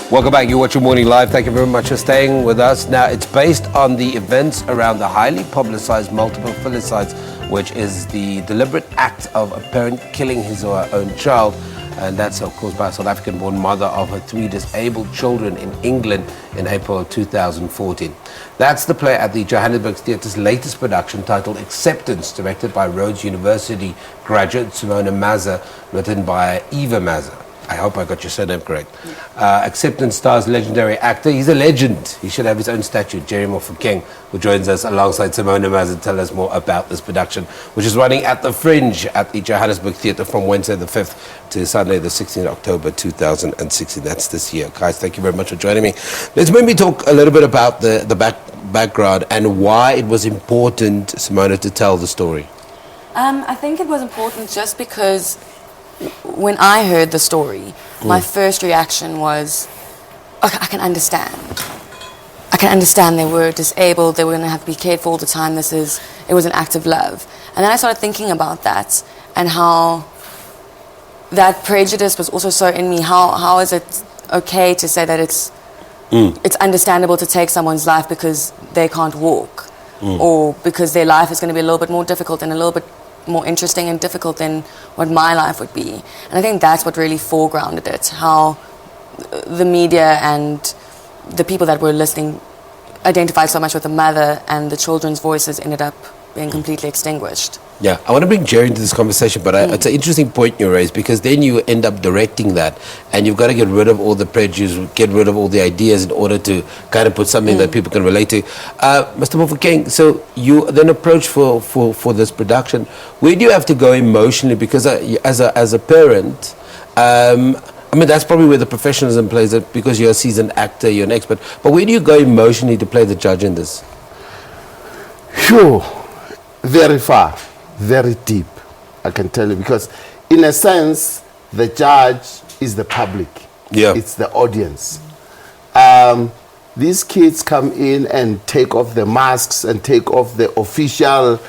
Welcome back. You watch Your Morning Live. Thank you very much for staying with us. Now, it's based on the events around the highly publicized multiple filicides, which is the deliberate act of a parent killing his or her own child. And that's, of course, by a South African-born mother of her 3 disabled children in England in April of 2014. That's the play at the Joburg Theatre's latest production titled Acceptance, directed by Rhodes University graduate Simona Mazza, written by Eva Mazza. I hope I got your surname correct. Acceptance stars legendary actor. He's a legend. He should have his own statue, Jerry Mofokeng, who joins us alongside Simona Mazza to tell us more about this production, which is running at the Fringe at the Joburg Theatre from Wednesday the 5th to Sunday the 16th October 2016. That's this year. Guys, thank you very much for joining me. Let's maybe talk a little bit about the background and why it was important, Simona, to tell the story. I think it was important just because when I heard the story, my first reaction was, okay, I can understand. I can understand they were disabled, they were going to have to be cared for all the time, it was an act of love. And then I started thinking about that and how that prejudice was also so in me. How is it okay to say that it's understandable to take someone's life because they can't walk or because their life is going to be a little bit more difficult and a little bit more interesting and difficult than what my life would be. And I think that's what really foregrounded it, how the media and the people that were listening identified so much with the mother and the children's voices ended up being completely extinguished. Yeah, I want to bring Jerry into this conversation, but it's an interesting point you raised, because then you end up directing that and you've got to get rid of all the prejudice, get rid of all the ideas in order to kind of put something that people can relate to. Mr. Mofokeng, so you then approach for this production. Where do you have to go emotionally? Because as a parent, I mean, that's probably where the professionalism plays it, because you're a seasoned actor, you're an expert. But where do you go emotionally to play the judge in this? Sure, very far. Very deep, I can tell you, because in a sense, the judge is the public. Yeah. It's the audience. These kids come in and take off the masks and take off the official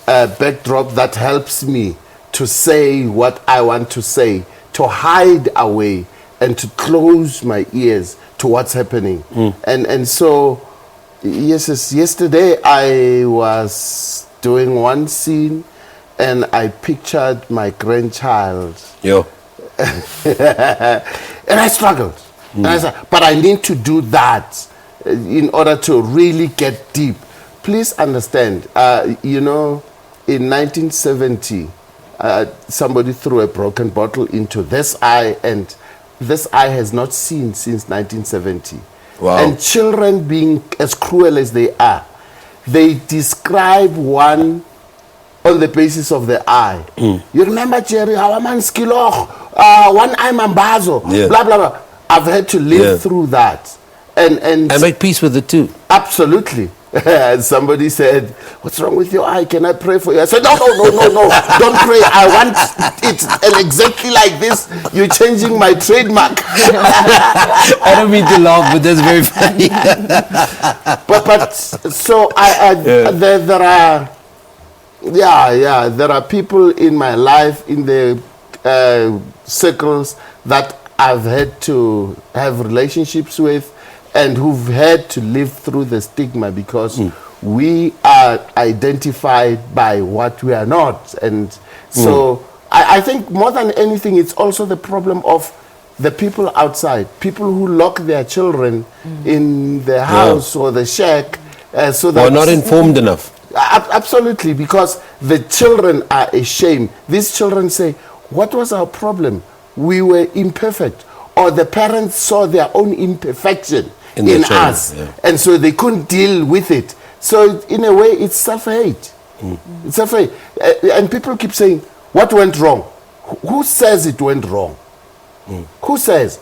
backdrop that helps me to say what I want to say, to hide away and to close my ears to what's happening. And so, yes, yesterday I was doing one scene and I pictured my grandchild. Yeah. And I struggled. And I said, but I need to do that in order to really get deep. Please understand, you know, in 1970, somebody threw a broken bottle into this eye, and this eye has not seen since 1970. Wow. And children, being as cruel as they are, they describe one on the basis of the eye. You remember, Jerry, Hawaman Skilo, one eye Mambazo, blah, blah, blah. I've had to live through that. And make peace with it too. Absolutely. And somebody said, what's wrong with your eye? Can I pray for you? I said, no, don't pray. I want it exactly like this. You're changing my trademark. I don't mean to laugh, but that's very funny. but so there are people in my life, in the circles that I've had to have relationships with, and who've had to live through the stigma, because we are identified by what we are not. And so I think more than anything, it's also the problem of the people outside, people who lock their children in the house or the shack. So that or not informed enough. Absolutely, because the children are ashamed. These children say, what was our problem? We were imperfect. Or the parents saw their own imperfection in us. And so they couldn't deal with it. So in a way, it's self-hate. It's self-hate. And people keep saying, what went wrong? Who says it went wrong? Who says?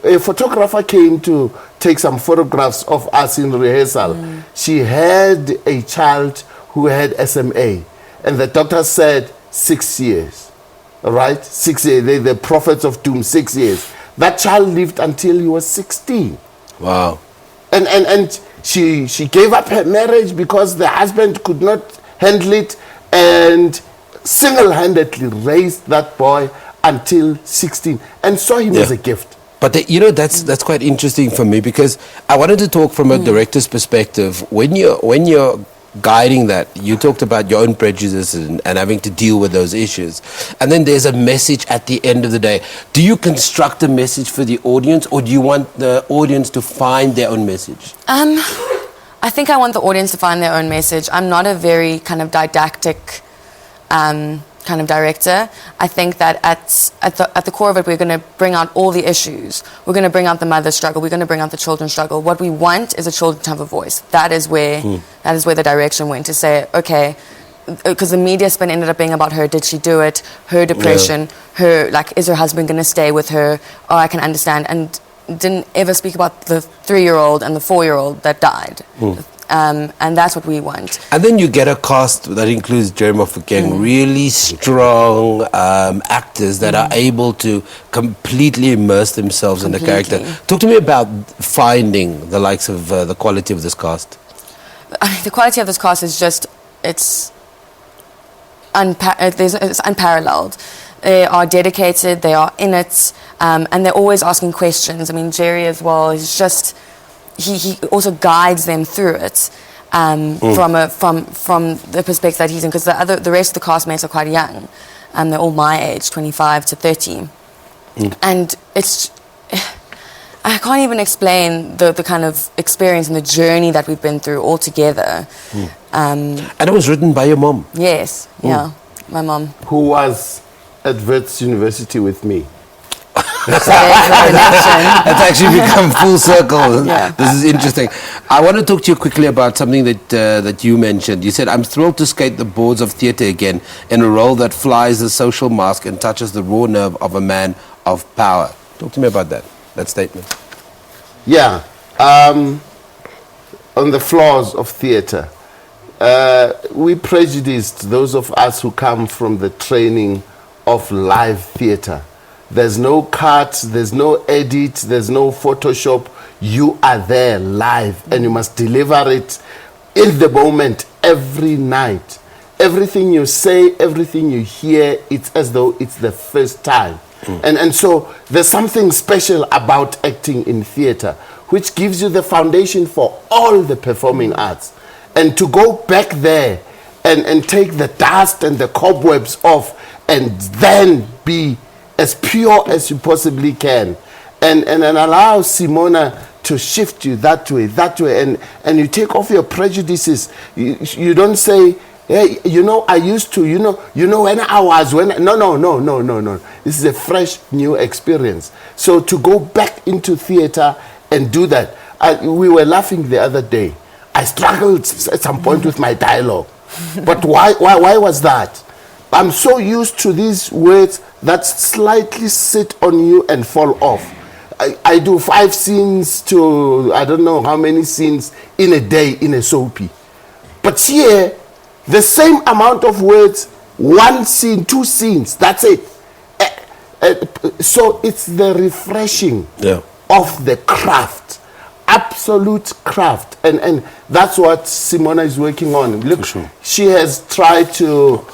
A photographer came to take some photographs of us in rehearsal. She had a child who had SMA. And the doctor said 6 years. All right? 6 years. The prophets of doom, 6 years. That child lived until he was 16. Wow. And she gave up her marriage because the husband could not handle it, and single-handedly raised that boy until 16 and saw him as a gift. But that's quite interesting for me, because I wanted to talk from a director's perspective. When you're guiding that, you talked about your own prejudices and having to deal with those issues, and then there's a message at the end of the day. Do you construct a message for the audience, or do you want the audience to find their own message? I think I want the audience to find their own message. I'm not a very kind of didactic kind of director. I think that at the core of it, we're going to bring out all the issues. We're going to bring out the mother's struggle. We're going to bring out the children's struggle. What we want is the children to have a voice. That is where the direction went, to say, okay, because the media spin ended up being about her. Did she do it? Her depression. Her, like, is her husband going to stay with her? Oh, I can understand. And didn't ever speak about the 3-year-old and the 4-year-old that died. And that's what we want. And then you get a cast that includes Jerry Mofokeng, really strong actors that are able to completely immerse themselves in the character. Talk to me about finding the likes of the quality of this cast. The quality of this cast is just, it's unparalleled. They are dedicated, they are in it, and they're always asking questions. I mean, Jerry as well, he's just... He also guides them through it from the perspective that he's in, because the rest of the castmates are quite young, and they're all my age, 25 to 30, and it's, I can't even explain the kind of experience and the journey that we've been through all together. And it was written by your mom. Yes, yeah, my mom, who was at Rhodes University with me. It's actually become full circle. This is interesting. I want to talk to you quickly about something that you mentioned. You said, I'm thrilled to skate the boards of theatre again in a role that flies the social mask and touches the raw nerve of a man of power. Talk to me about that statement. Yeah. On the flaws of theatre, we prejudiced those of us who come from the training of live theatre. There's no cut, there's no edit, there's no Photoshop. You are there live, and you must deliver it in the moment, every night. Everything you say, everything you hear, it's as though it's the first time. And so there's something special about acting in theatre, which gives you the foundation for all the performing arts. And to go back there and take the dust and the cobwebs off, and then be as pure as you possibly can, and allow Simona to shift you that way, and you take off your prejudices. You don't say, hey, I used to, when I was, no. This is a fresh, new experience. So to go back into theatre and do that, we were laughing the other day. I struggled at some point with my dialogue. But why was that? I'm so used to these words that slightly sit on you and fall off. I do 5 scenes to I don't know how many scenes in a day in a soapy. But here, the same amount of words, 1 scene, 2 scenes, that's it. So it's the refreshing of the craft, absolute craft. And that's what Simona is working on. Look, she has tried to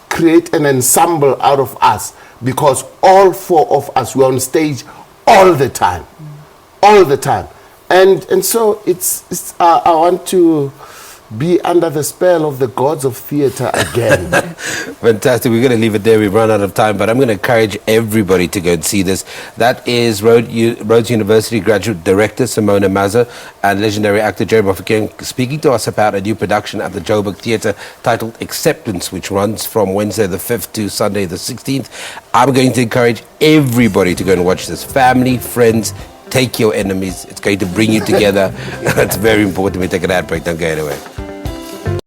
create an ensemble out of us, because all 4 of us were on stage all the time, and so it's I want to be under the spell of the gods of theatre again. Fantastic. We're going to leave it there. We've run out of time, but I'm going to encourage everybody to go and see this. That is Rhodes University graduate director Simona Mazza and legendary actor Jerry Mofokeng speaking to us about a new production at the Joburg Theatre titled Acceptance, which runs from Wednesday the 5th to Sunday the 16th. I'm going to encourage everybody to go and watch this. Family, friends, take your enemies. It's going to bring you together. That's very important. We take an ad break. Don't go anywhere.